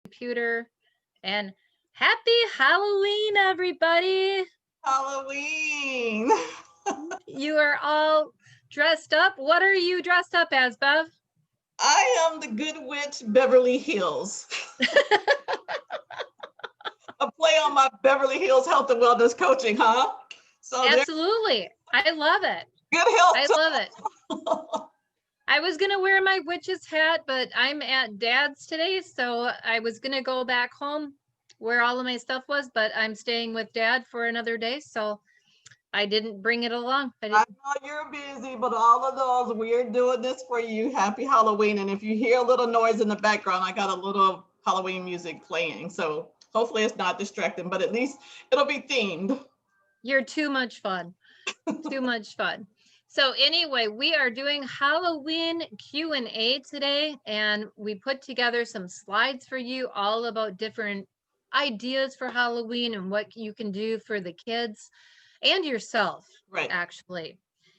computer. And happy Halloween, everybody. Halloween. You are all dressed up. What are you dressed up as, Bev? I am the good witch Beverly Hills. A play on my Beverly Hills health and wellness coaching, huh? So there's Absolutely. I love it. good health. I love it. I was going to wear my witch's hat, but I'm at Dad's today. So I was going to go back home where all of my stuff was, but I'm staying with Dad for another day. So I didn't bring it along. I know you're busy, but all of those, we're doing this for you. Happy Halloween. And if you hear a little noise in the background, I got a little Halloween music playing. So hopefully it's not distracting, but at least it'll be themed. You're too much fun. Too much fun. So anyway, we are doing Halloween Q&A today, and we put together some slides for you all about different ideas for Halloween and what you can do for the kids and yourself, Right. actually.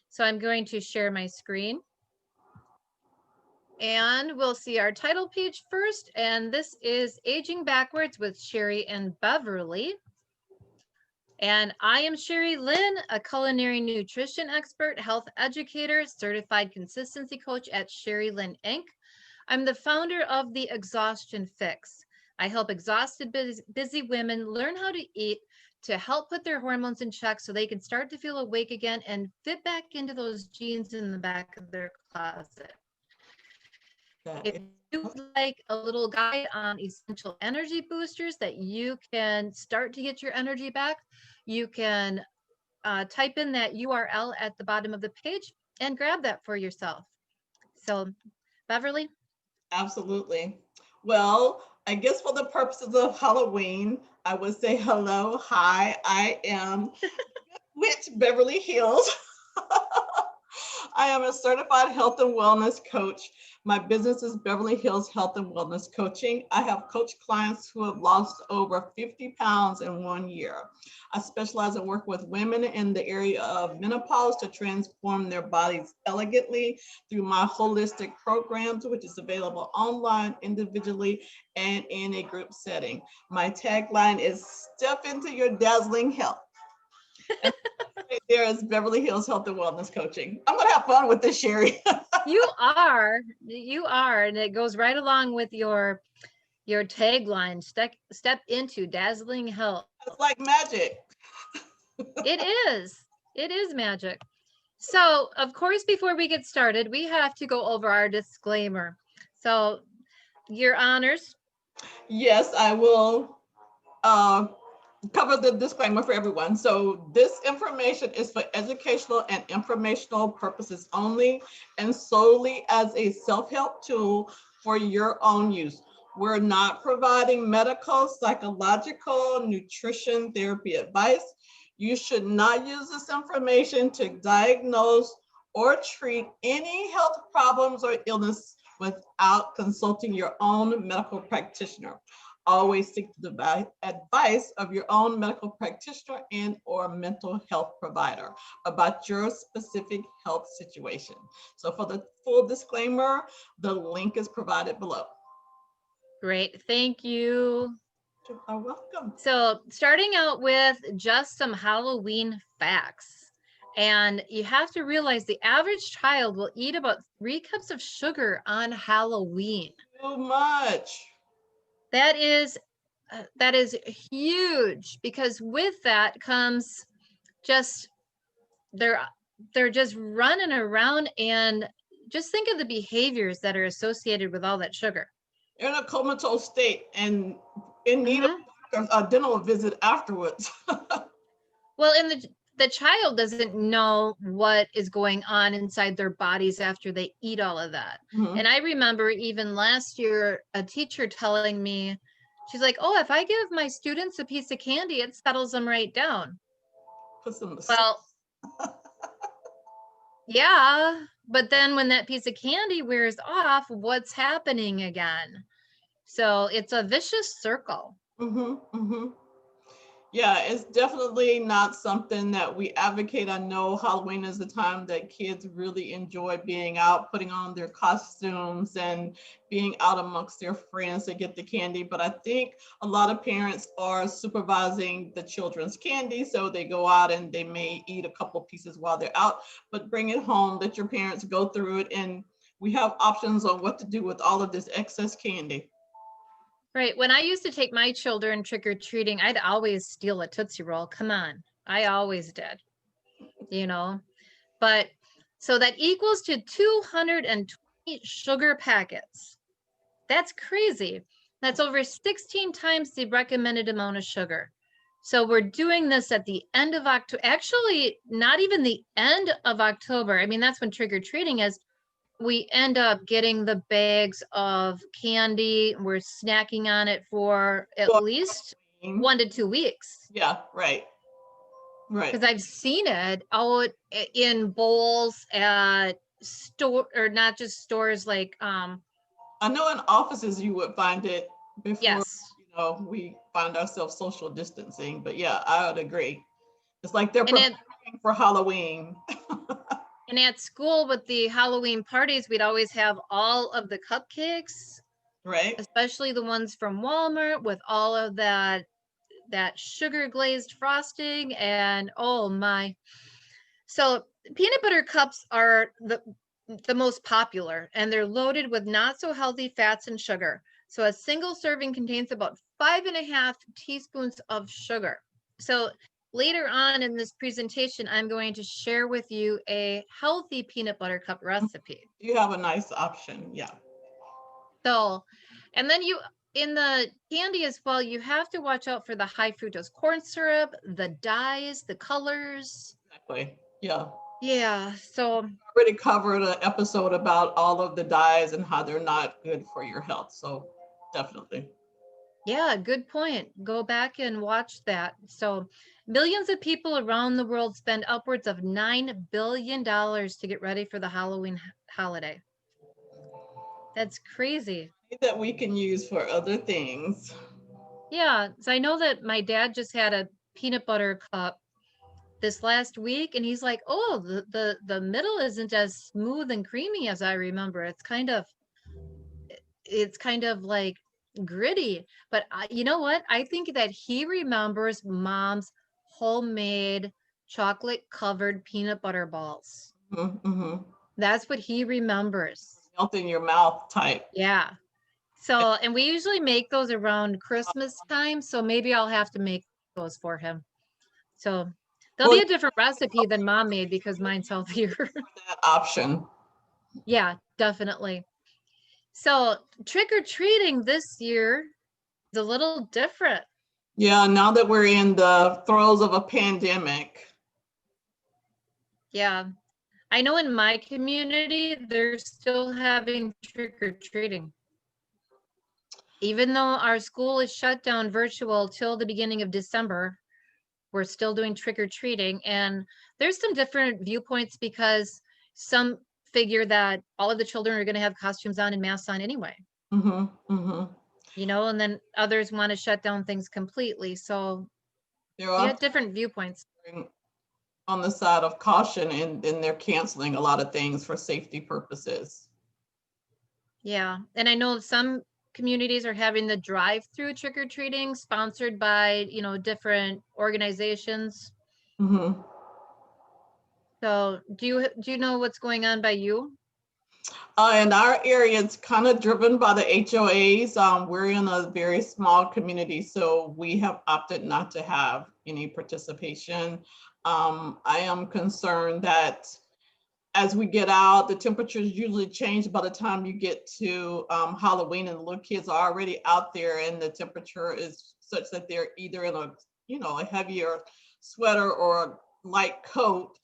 So I'm going to share my screen. And we'll see our title page first, and this is Aging Backwards with Sherry and Beverly. And I am Sherry Lynn, a culinary nutrition expert, health educator, certified consistency coach at Sherry Lynn Inc. I'm the founder of the Exhaustion Fix. I help exhausted, busy women learn how to eat to help put their hormones in check so they can start to feel awake again and fit back into those jeans in the back of their closet. If you would like a little guide on essential energy boosters that you can start to get your energy back, you can type in that URL at the bottom of the page and grab that for yourself. So, Beverly? Absolutely. Well, I guess for the purposes of Halloween, I would say hello, hi, I am Witch Beverly Hills. I am a certified health and wellness coach. My business is Beverly Hills Health and Wellness Coaching. I have coached clients who have lost over 50 pounds in 1 year. I specialize in work with women in the area of menopause to transform their bodies elegantly through my holistic programs, which is available online, individually, and in a group setting. My tagline is step into your dazzling health. There is Beverly Hills Health and Wellness Coaching. I'm gonna have fun with this, Sherry. You are, and it goes right along with your tagline, step into dazzling health. It's like magic. It is magic. So, of course, before we get started, we have to go over our disclaimer. So, your honors. Yes, I will cover the disclaimer for everyone. So this information is for educational and informational purposes only and solely as a self-help tool for your own use. We're not providing medical, psychological, nutrition, therapy advice. You should not use this information to diagnose or treat any health problems or illness without consulting your own medical practitioner. Always seek the advice of your own medical practitioner and or mental health provider about your specific health situation. So for the full disclaimer, the link is provided below. Great, thank you. You are welcome. So starting out with just some Halloween facts. And you have to realize the average child will eat about 3 cups of sugar on Halloween. Too much. That is huge, because with that comes just they're just running around, and just think of the behaviors that are associated with all that sugar. You're in a comatose state and in need of a dental visit afterwards. Well, and the child doesn't know what is going on inside their bodies after they eat all of that. And I remember even last year, a teacher telling me, she's like, oh, if I give my students a piece of candy, it settles them right down. Well, yeah, but then when that piece of candy wears off, what's happening again? So it's a vicious circle. Yeah, it's definitely not something that we advocate. I know Halloween is the time that kids really enjoy being out, putting on their costumes and being out amongst their friends to get the candy. But I think a lot of parents are supervising the children's candy. So they go out and they may eat a couple pieces while they're out, but bring it home, let your parents go through it. And we have options on what to do with all of this excess candy. Right. When I used to take my children trick or treating, I'd always steal a Tootsie Roll. Come on. I always did, you know. But so that equals to 220 sugar packets. That's crazy. That's over 16 times the recommended amount of sugar. So we're doing this at the end of October. Actually, not even the end of October. I mean, that's when trick or treating is. We end up getting the bags of candy. We're snacking on it for at Well, least 1 to 2 weeks. yeah, right. Right. Because I've seen it out in bowls at store, or not just stores, like I know in offices you would find it before, yes. we find ourselves social distancing, but yeah, I would agree. It's like they're And preparing at for Halloween, and at school with the Halloween parties, we'd always have all of the cupcakes, right? especially the ones from Walmart with all of that sugar glazed frosting, and oh my. So peanut butter cups are the most popular, and they're loaded with not so healthy fats and sugar. So a single serving contains about 5.5 teaspoons of sugar. So later on in this presentation, I'm going to share with you a healthy peanut butter cup recipe. You have a nice option, yeah. So, and then in the candy as well, you have to watch out for the high fructose corn syrup, the dyes, the colors. Exactly, yeah. Yeah, so Already covered an episode about all of the dyes and how they're not good for your health, so definitely. yeah, good point. Go back and watch that. So, millions of people around the world spend upwards of $9 billion to get ready for the Halloween holiday. That's crazy. That we can use for other things. Yeah, so I know that my dad just had a peanut butter cup this last week, and he's like, "Oh, the middle isn't as smooth and creamy as I remember. It's kind of like gritty." But you know what? I think that he remembers mom's homemade chocolate covered peanut butter balls. Mm-hmm. That's what he remembers. Melt in your mouth type. Yeah. So, and we usually make those around Christmas time. So maybe I'll have to make those for him. So there'll Well, be a different recipe than mom made because mine's healthier. that option. Yeah, definitely. So trick or treating this year is a little different. Yeah, now that we're in the throes of a pandemic. Yeah. I know in my community, they're still having trick or treating. Even though our school is shut down virtual till the beginning of December, we're still doing trick or treating. And there's some different viewpoints because some figure that all of the children are going to have costumes on and masks on anyway. Mm-hmm, mm-hmm. And then others want to shut down things completely. So There you are got different viewpoints. on the side of caution, and they're canceling a lot of things for safety purposes. Yeah. And I know some communities are having the drive-through trick-or-treating sponsored by, different organizations. Mm-hmm. So do you know what's going on by you? In our area, it's kind of driven by the HOAs. We're in a very small community, so we have opted not to have any participation. I am concerned that as we get out, the temperatures usually change by the time you get to Halloween, and the little kids are already out there, and the temperature is such that they're either in a heavier sweater or a light coat.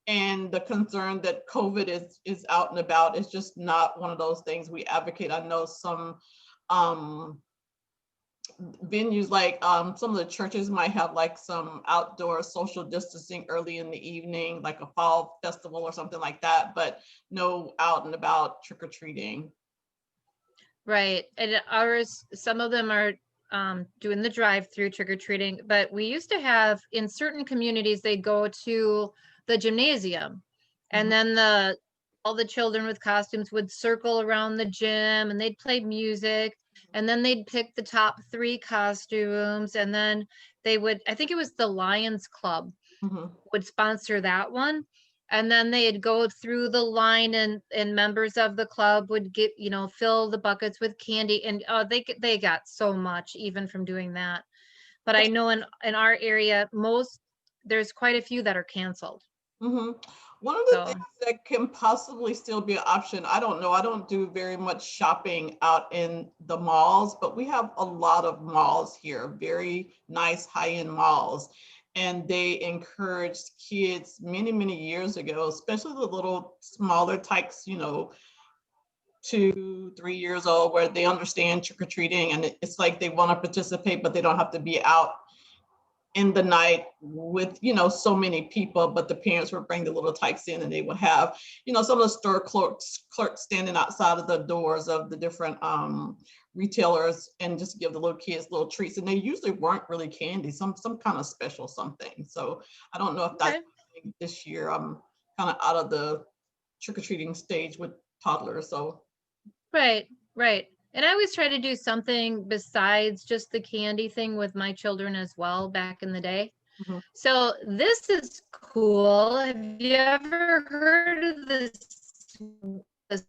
And the concern that COVID is out and about is just not one of those things we advocate. I know some venues, like some of the churches might have like some outdoor social distancing early in the evening, like a fall festival or something like that, but no out and about trick or treating. Right. And ours, some of them are doing the drive-through trick-or-treating, but we used to have in certain communities, they go to the gymnasium, and then all the children with costumes would circle around the gym and they'd play music, and then they'd pick the top 3 costumes, and then they would, I think it was the Lions Club would sponsor that one. And then they'd go through the line, and members of the club would get, fill the buckets with candy. And they got so much even from doing that. But I know in our area, there's quite a few that are canceled. One of the things that can possibly still be an option, I don't know, I don't do very much shopping out in the malls, but we have a lot of malls here, very nice high-end malls. And they encouraged kids many, many years ago, especially the little smaller types, 2, 3 years old, where they understand trick-or-treating, and it's like they want to participate, but they don't have to be out in the night with, so many people, but the parents would bring the little tykes in, and they would have, some of the store clerks standing outside of the doors of the different retailers, and just give the little kids little treats. And they usually weren't really candy, some kind of special something. So I don't know if that's this year. I'm kind of out of the trick-or-treating stage with toddlers. So right. And I always try to do something besides just the candy thing with my children as well back in the day. So this is cool. Have you ever heard of the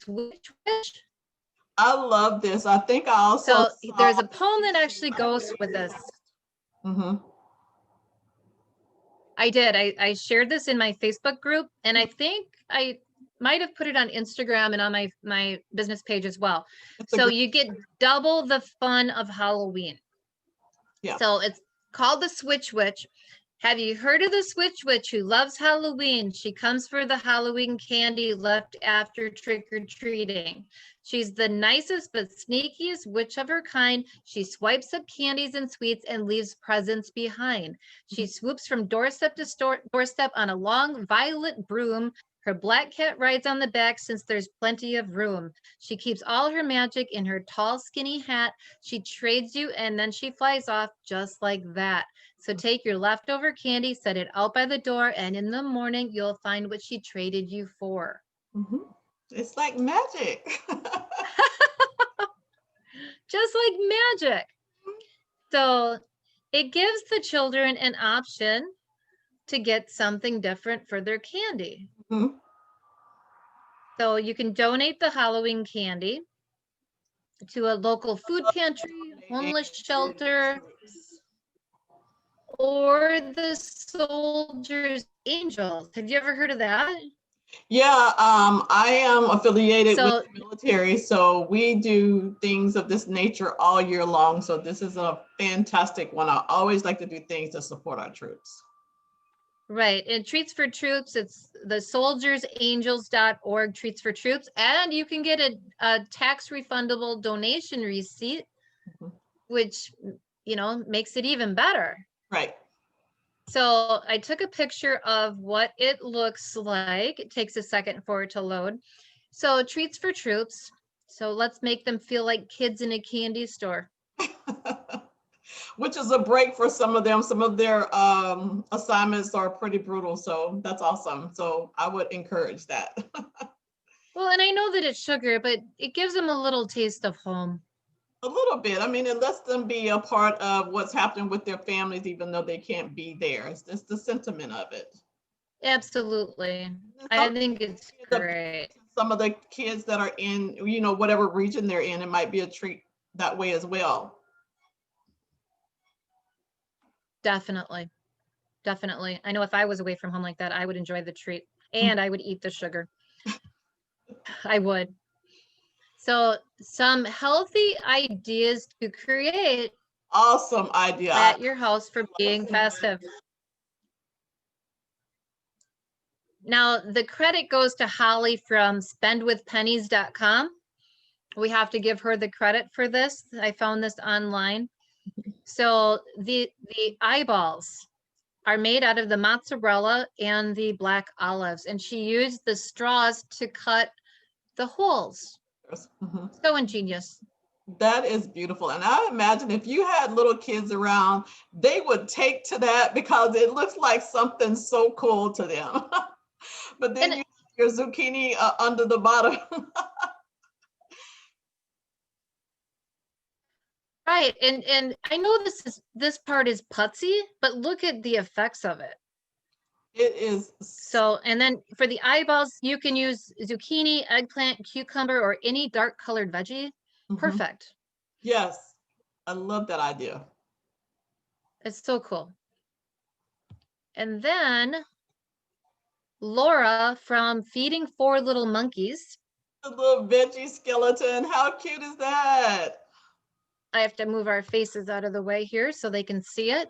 Switch Wish? I love this. I think I also So there's a poem that actually goes with this. I did. I shared this in my Facebook group, and I think I might have put it on Instagram and on my business page as well. So you get double the fun of Halloween. Yeah. So it's called the Switch Witch. Have you heard of the Switch Witch who loves Halloween? She comes for the Halloween candy left after trick-or-treating. She's the nicest but sneakiest witch of her kind. She swipes up candies and sweets and leaves presents behind. She swoops from doorstep to doorstep on a long violet broom. Her black cat rides on the back since there's plenty of room. She keeps all her magic in her tall, skinny hat. She trades you and then she flies off just like that. So take your leftover candy, set it out by the door, and in the morning, you'll find what she traded you for. It's like magic. Just like magic. So it gives the children an option to get something different for their candy. So you can donate the Halloween candy to a local food pantry, homeless shelter, or the Soldiers Angels. Have you ever heard of that? Yeah, I am affiliated with the military, so we do things of this nature all year long. So this is a fantastic one. I always like to do things to support our troops. Right, and Treats for Troops, it's the soldiersangels.org, Treats for Troops, and you can get a tax refundable donation receipt, which, makes it even better. Right. So I took a picture of what it looks like. It takes a second for it to load. So Treats for Troops. So let's make them feel like kids in a candy store. Which is a break for some of them. Some of their assignments are pretty brutal. So that's awesome. So I would encourage that. Well, and I know that it's sugar, but it gives them a little taste of home. A little bit. I mean, it lets them be a part of what's happening with their families, even though they can't be there. It's the sentiment of it. Absolutely. I think it's great. Some of the kids that are in, whatever region they're in, it might be a treat that way as well. Definitely. Definitely. I know if I was away from home like that, I would enjoy the treat and I would eat the sugar. I would. So some healthy ideas to create. Awesome idea. At your house for being festive. Now the credit goes to Holly from spendwithpennies.com. We have to give her the credit for this. I found this online. So the eyeballs are made out of the mozzarella and the black olives, and she used the straws to cut the holes. So ingenious. That is beautiful. And I imagine if you had little kids around, they would take to that because it looks like something so cool to them. But then And you have your zucchini under the bottom. right, and I know this part is putsy, but look at the effects of it. It is. So, and then for the eyeballs, you can use zucchini, eggplant, cucumber, or any dark colored veggie. Perfect. Yes, I love that idea. It's so cool. And then Laura from Feeding Four Little Monkeys. The little veggie skeleton. How cute is that? I have to move our faces out of the way here so they can see it.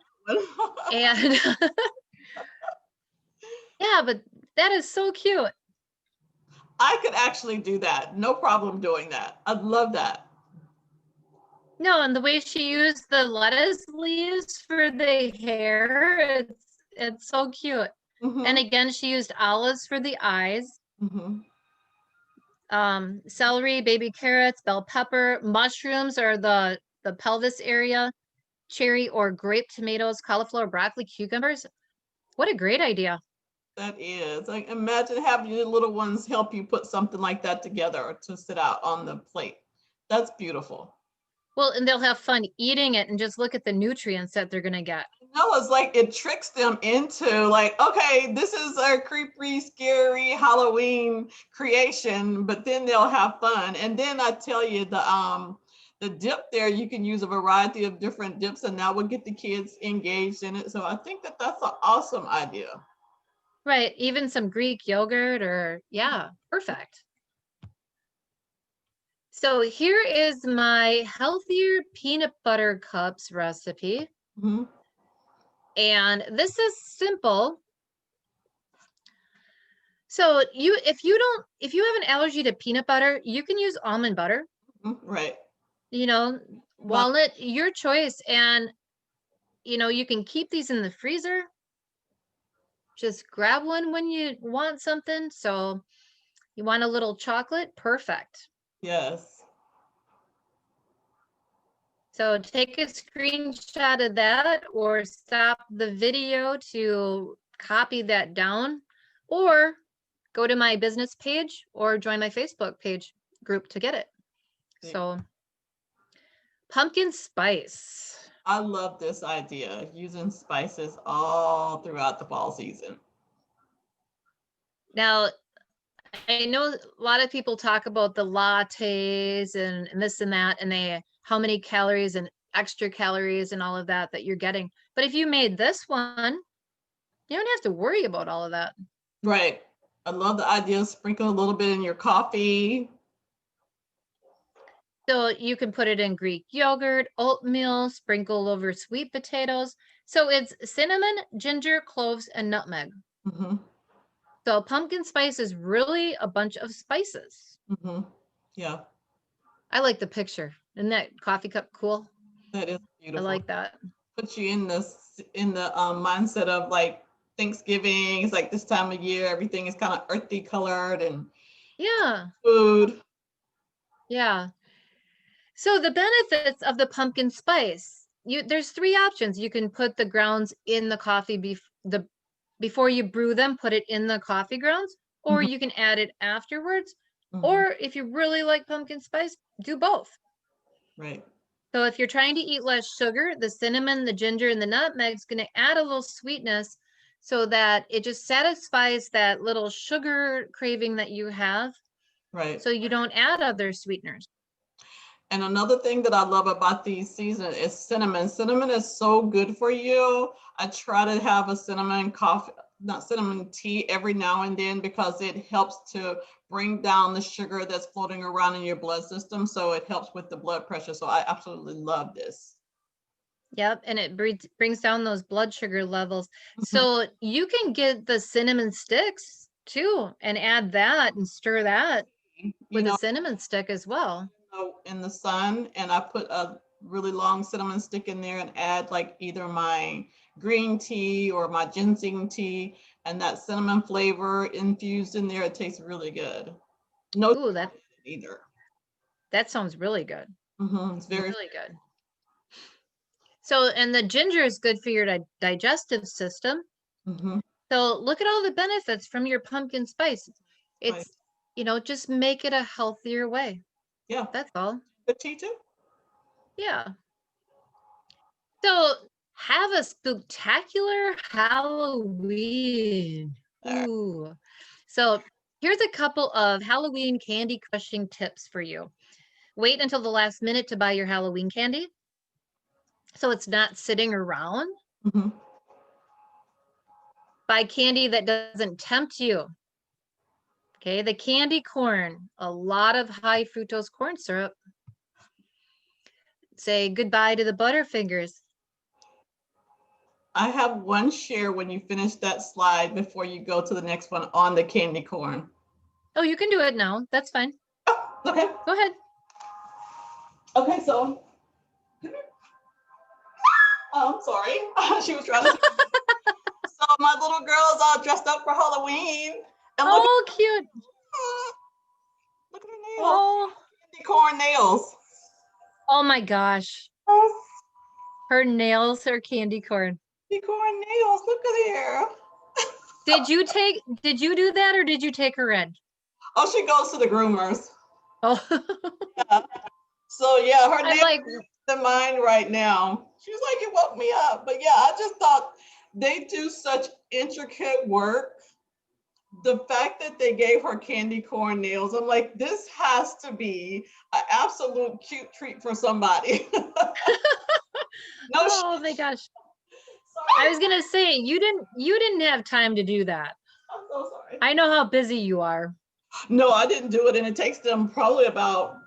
And yeah, but that is so cute. I could actually do that. No problem doing that. I'd love that. No, and the way she used the lettuce leaves for the hair, it's so cute. And again, she used olives for the eyes. Celery, baby carrots, bell pepper, mushrooms are the pelvis area, cherry or grape tomatoes, cauliflower, broccoli, cucumbers. What a great idea. That is. Like, imagine having your little ones help you put something like that together or to sit out on the plate. That's beautiful. Well, and they'll have fun eating it and just look at the nutrients that they're going to get. No, it's like it tricks them into like, okay, this is our creepy, scary Halloween creation, but then they'll have fun. And then I tell you, the dip there, you can use a variety of different dips, and that will get the kids engaged in it. So I think that that's an awesome idea. Right. Even some Greek yogurt or, yeah, perfect. So here is my healthier peanut butter cups recipe. And this is simple. So if you have an allergy to peanut butter, you can use almond butter. Right. You know, walnut, your choice. And, you know, you can keep these in the freezer. Just grab one when you want something. So you want a little chocolate? Perfect. Yes. So take a screenshot of that or stop the video to copy that down, or go to my business page or join my Facebook page group to get it. So pumpkin spice. I love this idea, using spices all throughout the fall season. Now, I know a lot of people talk about the lattes and this and that, and how many calories and extra calories and all of that you're getting. But if you made this one, you don't have to worry about all of that. Right. I love the idea of sprinkle a little bit in your coffee. So you can put it in Greek yogurt, oatmeal, sprinkle over sweet potatoes. So it's cinnamon, ginger, cloves, and nutmeg. So pumpkin spice is really a bunch of spices. Yeah. I like the picture. Isn't that coffee cup cool? That is beautiful. I like that. Puts you in the mindset of like Thanksgiving. It's like this time of year, everything is kind of earthy colored and food. Yeah. So the benefits of the pumpkin spice, there's 3 options. You can put the grounds in the coffee before you brew them, put it in the coffee grounds, or you can add it afterwards. Or if you really like pumpkin spice, do both. Right. So if you're trying to eat less sugar, the cinnamon, the ginger, and the nutmeg is going to add a little sweetness so that it just satisfies that little sugar craving that you have. Right. So you don't add other sweeteners. And another thing that I love about these seasons is cinnamon. Cinnamon is so good for you. I try to have a cinnamon tea every now and then because it helps to bring down the sugar that's floating around in your blood system. So it helps with the blood pressure. So I absolutely love this. Yep, and it brings down those blood sugar levels. So you can get the cinnamon sticks too and add that and stir that with a cinnamon stick as well. In the sun, and I put a really long cinnamon stick in there and add like either my green tea or my ginseng tea, and that cinnamon flavor infused in there. It tastes really good. No Ooh, either. That sounds really good. It's very really good. So, and the ginger is good for your digestive system. So look at all the benefits from your pumpkin spice. right. It's, just make it a healthier way. Yeah. That's all. The tea too? Yeah. So have a spectacular Halloween. Ooh. So here's a couple of Halloween candy crushing tips for you. Wait until the last minute to buy your Halloween candy, so it's not sitting around. Buy candy that doesn't tempt you. Okay, the candy corn, a lot of high fructose corn syrup. Say goodbye to the Butterfingers. I have one share when you finish that slide before you go to the next one on the candy corn. Oh, you can do it now. That's fine. Oh, okay. Go ahead. Okay, so. Oh, I'm sorry. She was trying to. So my little girl is all dressed up for Halloween. And oh, cute. Look at her nails. Oh. Candy corn nails. Oh my gosh. Her nails are candy corn. Candy corn nails. Look at her. Did you do that or did you take her in? Oh, she goes to the groomers. Oh. Yeah. So yeah, her nails like in mine right now. She was like, it woke me up. But yeah, I just thought they do such intricate work. The fact that they gave her candy corn nails, I'm like, this has to be an absolute cute treat for somebody. No oh my gosh. Sorry. I was gonna say you didn't have time to do that. I'm so sorry. I know how busy you are. No, I didn't do it, and it takes them probably about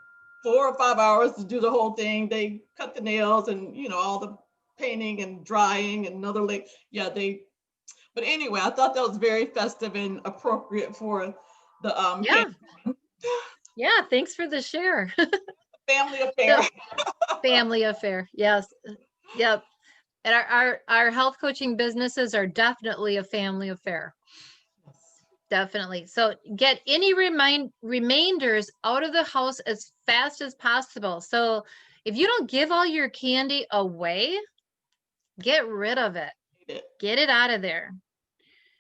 4 or 5 hours to do the whole thing. They cut the nails and all the painting and drying and another like but anyway, I thought that was very festive and appropriate for the Yeah, thanks for the share. family affair. Family affair. Yes. Yep. And our health coaching businesses are definitely a family affair. Definitely. So get any remainders out of the house as fast as possible. So if you don't give all your candy away, get rid of it. Get it out of there.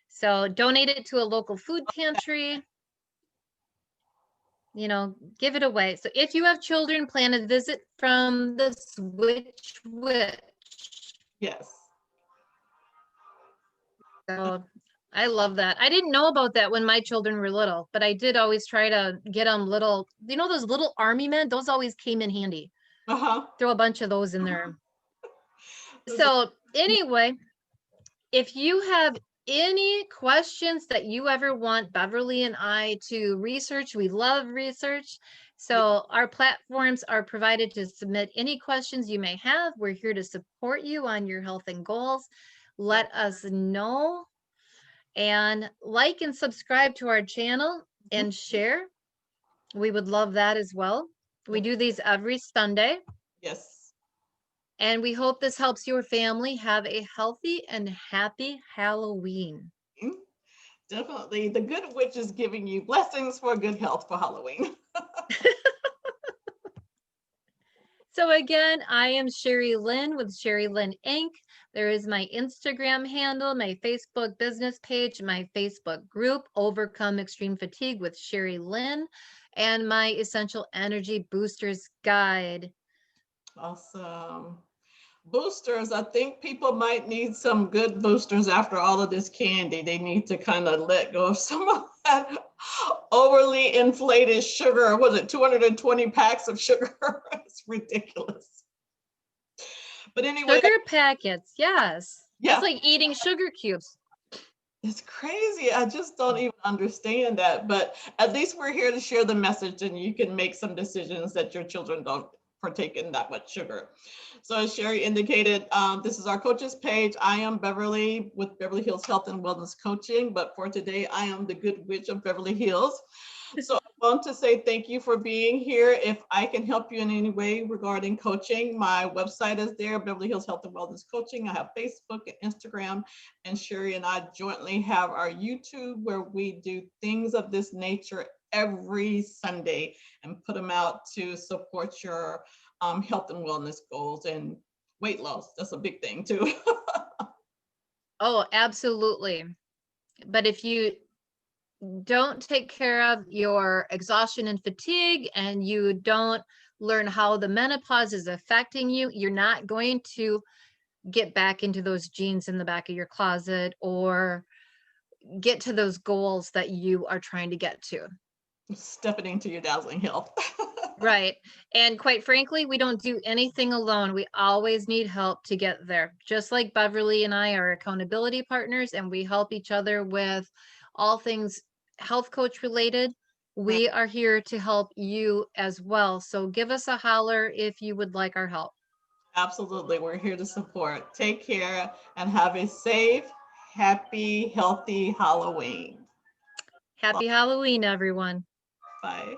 So donate it to a local food pantry. Give it away. So if you have children, plan a visit from the Switch Witch. Yes. So I love that. I didn't know about that when my children were little, but I did always try to get them little, those little army men, those always came in handy. Throw a bunch of those in there. So anyway, if you have any questions that you ever want Beverly and I to research, we love research. So our platforms are provided to submit any questions you may have. We're here to support you on your health and goals. Let us know. And like and subscribe to our channel and share. We would love that as well. We do these every Sunday. Yes. And we hope this helps your family have a healthy and happy Halloween. Definitely. The Good Witch is giving you blessings for good health for Halloween. So again, I am Sherry Lynn with Sherry Lynn Inc. There is my Instagram handle, my Facebook business page, my Facebook group, Overcome Extreme Fatigue with Sherry Lynn, and my Essential Energy Boosters Guide. Awesome. Boosters, I think people might need some good boosters after all of this candy. They need to kind of let go of some of that overly inflated sugar. Was it 220 packs of sugar? It's ridiculous. But anyway. Sugar packets, yes. Yeah. It's like eating sugar cubes. It's crazy. I just don't even understand that. But at least we're here to share the message, and you can make some decisions that your children don't partake in that much sugar. So as Sherry indicated, this is our coaches page. I am Beverly with Beverly Hills Health and Wellness Coaching, but for today, I am the Good Witch of Beverly Hills. So I want to say thank you for being here. If I can help you in any way regarding coaching, my website is there, Beverly Hills Health and Wellness Coaching. I have Facebook and Instagram, and Sherry and I jointly have our YouTube where we do things of this nature every Sunday and put them out to support your health and wellness goals and weight loss. That's a big thing too. Oh, absolutely. But if you don't take care of your exhaustion and fatigue, and you don't learn how the menopause is affecting you, you're not going to get back into those jeans in the back of your closet or get to those goals that you are trying to get to. Stepping into your dazzling health. Right. And quite frankly, we don't do anything alone. We always need help to get there. Just like Beverly and I are accountability partners, and we help each other with all things health coach related. We are here to help you as well. So give us a holler if you would like our help. Absolutely. We're here to support. Take care and have a safe, happy, healthy Halloween. Happy Halloween, everyone. Bye.